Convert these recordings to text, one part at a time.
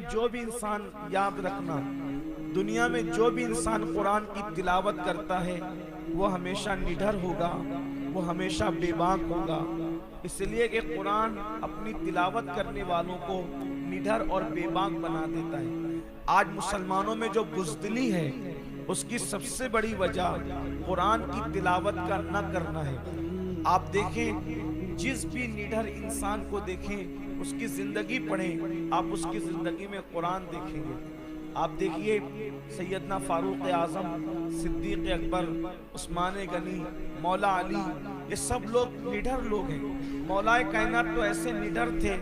जो भी इंसान, याद रखना, दुनिया में जो भी इंसान कुरान की तिलावत करता है वो हमेशा निडर होगा, वो हमेशा बेबाक होगा। इसलिए कि कुरान अपनी तिलावत करने वालों को निडर और बेबाक बना देता है। आज मुसलमानों में जो बुज़दिली है उसकी सबसे बड़ी वजह कुरान की तिलावत का न करना है। आप देखें, जिस भी निडर इंसान को देखें, उसकी जिंदगी पढ़ें, आप उसकी जिंदगी में कुरान देखेंगे। आप देखिए सैयदना फारूक आजम, सिद्दीक अकबर, उस्मान गनी, मौला अली, ये सब लोग निडर लोग हैं। मौलाए कायनात तो ऐसे निडर थे,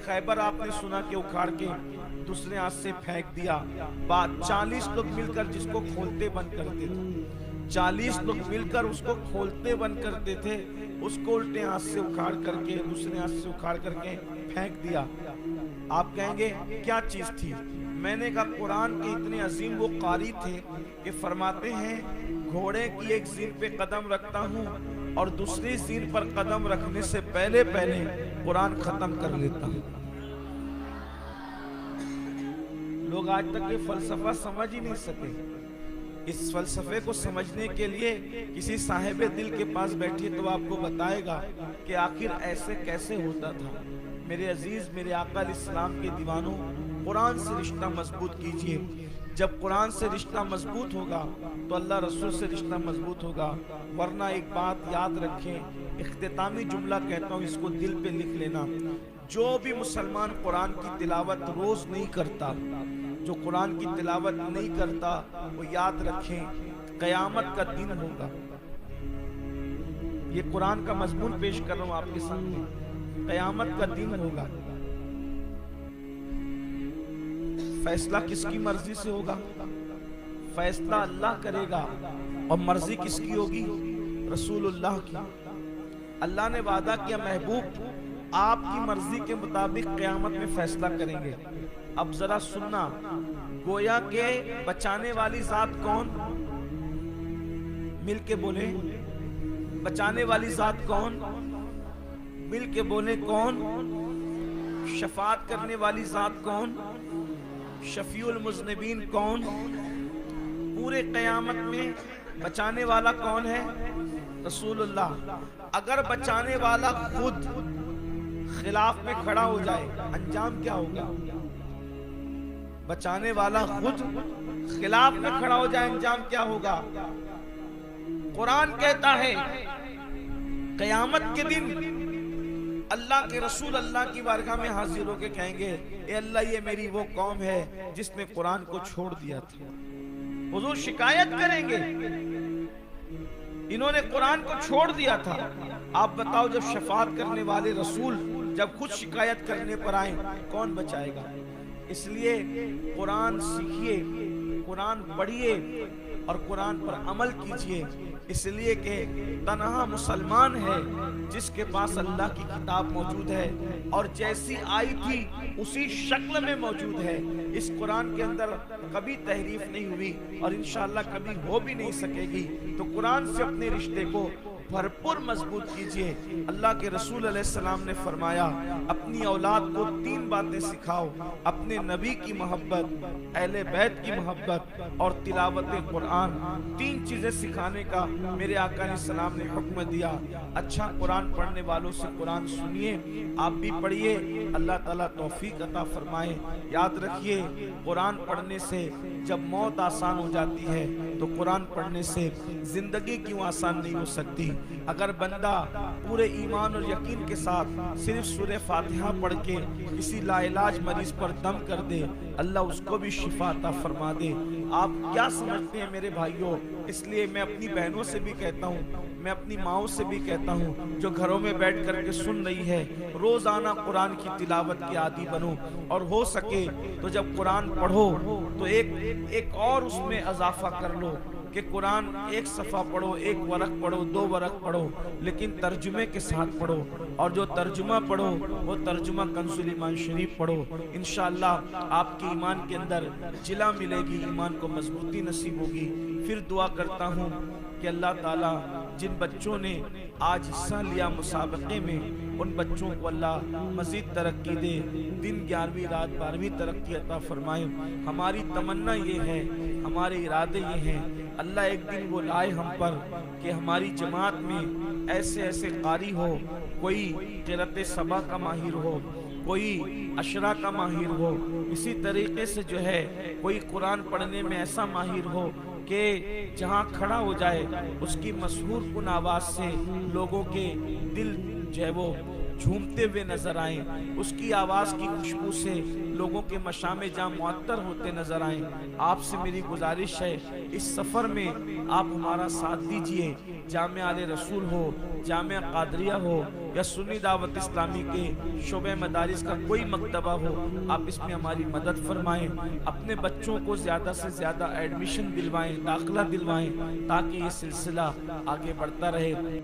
खैबर आपने सुना कि उखाड़ के दूसरे हाथ से फेंक दिया। 40 लोग मिलकर जिसको खोलते बंद करते थे, 40 लोग मिलकर उसको खोलते बंद करते थे, उसको उल्टे हाथ से उखाड़ करके दूसरे हाथ से उखाड़ करके फेंक दिया। आप कहेंगे क्या चीज थी? मैंने कहा कुरान के इतने अजीम वो कारी थे कि फरमाते हैं घोड़े की एक जीन पे कदम रखता हूँ और दूसरी जीन पर कदम रखने से पहले पहले कुरान खत्म कर लेता हूँ। लोग आज तक ये फलसफा समझ ही नहीं सके। इस फलसफे को समझने के लिए किसी साहिबे दिल के पास बैठिए तो आपको बताएगा कि आखिर ऐसे कैसे होता था। मेरे अजीज, मेरे आका इस्लाम के दीवानों, कुरान से रिश्ता मजबूत कीजिए। जब कुरान से रिश्ता मजबूत होगा तो अल्लाह रसूल से रिश्ता मजबूत होगा। वरना एक बात याद रखें, इख्तितामी जुमला कहता हूँ, इसको दिल पे लिख लेना। जो भी मुसलमान कुरान की तिलावत रोज नहीं करता, जो कुरान की तिलावत नहीं करता, वो याद रखें कयामत का दिन होगा। ये कुरान का मजमून पेश कर रहा हूं आपके सामने। कयामत का दिन होगा। फैसला किसकी मर्जी से होगा? फैसला अल्लाह करेगा। और मर्जी किसकी होगी? रसूलुल्लाह की। अल्लाह ने वादा किया, महबूब आपकी मर्जी के मुताबिक क़यामत में फैसला करेंगे। अब जरा सुनना, गोया के बचाने वाली जात कौन? मिल के बोले, बचाने वाली जात कौन? मिल के बोले कौन? शफात करने वाली जात कौन? शफीउल मुज़निबीन कौन? पूरे क़यामत में बचाने वाला कौन है? रसूलुल्लाह। अगर बचाने वाला खुद खिलाफ में खड़ा हो जाए, अंजाम क्या होगा? बचाने वाला खुद खिलाफ में खड़ा हो जाए, अंजाम क्या होगा? कुरान कहता है क़यामत के दिन अल्लाह के रसूल अल्लाह की बारगाह में हाजिर होकर कहेंगे, ए अल्लाह, ये मेरी वो कौम है जिसने कुरान को छोड़ दिया था। हुजूर शिकायत करेंगे, इन्होंने कुरान को छोड़ दिया था। आप बताओ, जब शफात करने वाले रसूल जब खुद शिकायत करने पर आए, कौन बचाएगा? इसलिए कुरान सीखिए, कुरान पढ़िए और कुरान पर अमल कीजिए। इसलिए कि तन्हा मुसलमान है जिसके पास अल्लाह की किताब मौजूद है और जैसी आई थी उसी शक्ल में मौजूद है। इस कुरान के अंदर कभी तहरीफ नहीं हुई और इंशाअल्लाह कभी हो भी नहीं सकेगी। तो कुरान से अपने रिश्ते को भरपूर मजबूत कीजिए। अल्लाह के रसूल अलैहिस्सलाम ने फरमाया, अपनी औलाद को 3 बातें सिखाओ, अपने नबी की मोहब्बत, अहले बैत की मोहब्बत और तिलावत कुरान। 3 चीजें सिखाने का मेरे आका ने सलाम ने हुक्म दिया। अच्छा कुरान पढ़ने वालों से कुरान सुनिए, आप भी पढ़िए, अल्लाह ताला तौफीक अता फरमाए। याद रखिए, कुरान पढ़ने से जब मौत आसान हो जाती है तो कुरान पढ़ने से जिंदगी क्यों आसान नहीं हो सकती। अगर बंदा पूरे ईमान और यकीन के साथ सिर्फ सूरह फातिहा पढ़ के किसी लाइलाज मरीज पर दम कर दे, अल्लाह उसको भी शिफा अता फरमा दे। आप क्या समझते हैं मेरे भाइयों? इसलिए मैं अपनी बहनों से भी कहता हूँ, मैं अपनी माओ से भी कहता हूँ, जो घरों में बैठ करके सुन रही है, रोजाना कुरान की तिलावत के आदी बनो। और हो सके तो जब कुरान पढ़ो तो एक और उसमें इजाफा कर लो कि कुरान 1 सफ़ा पढ़ो, 1 वरक पढ़ो, 2 वरक पढ़ो, लेकिन तर्जुमे के साथ पढ़ो। और जो तर्जुमा पढ़ो वो तर्जुमा कंजुल ईमान शरीफ पढ़ो। इंशाअल्लाह आपके ईमान के अंदर जिला मिलेगी, ईमान को मजबूती नसीब होगी। फिर दुआ करता हूँ कि अल्लाह ताला जिन बच्चों ने आज हिस्सा लिया मुसाबके में, उन बच्चों को अल्लाह मजीद तरक्की दे, दिन 11वीं रात 12वीं तरक्की अता फरमाए। हमारी तमन्ना ये है, हमारे इरादे ये हैं, अल्लाह एक दिन वो लाए हम पर कि हमारी जमात में ऐसे ऐसे कारी हो, कोई क़िरात सबा का माहिर हो, कोई अशरा का माहिर हो, इसी तरीके से जो है कोई कुरान पढ़ने में ऐसा माहिर हो कि जहाँ खड़ा हो जाए उसकी मशहूर कुन आवाज़ से लोगों के दिल जो है वो झूमते हुए नजर आए, उसकी आवाज़ की खुशबू से लोगों के मशामे जहाँ मुअत्तर होते नजर आए। आपसे मेरी गुजारिश है, इस सफ़र में आप हमारा साथ दीजिए। जामिया आले रसूल हो, जामिया कादरिया हो या सुन्नी दावत इस्लामी के शोबे मदारिस का कोई मकतबा हो, आप इसमें हमारी मदद फरमाएं। अपने बच्चों को ज़्यादा से ज़्यादा एडमिशन दिलवाएं, दाखिला दिलवाएं, ताकि ये सिलसिला आगे बढ़ता रहे।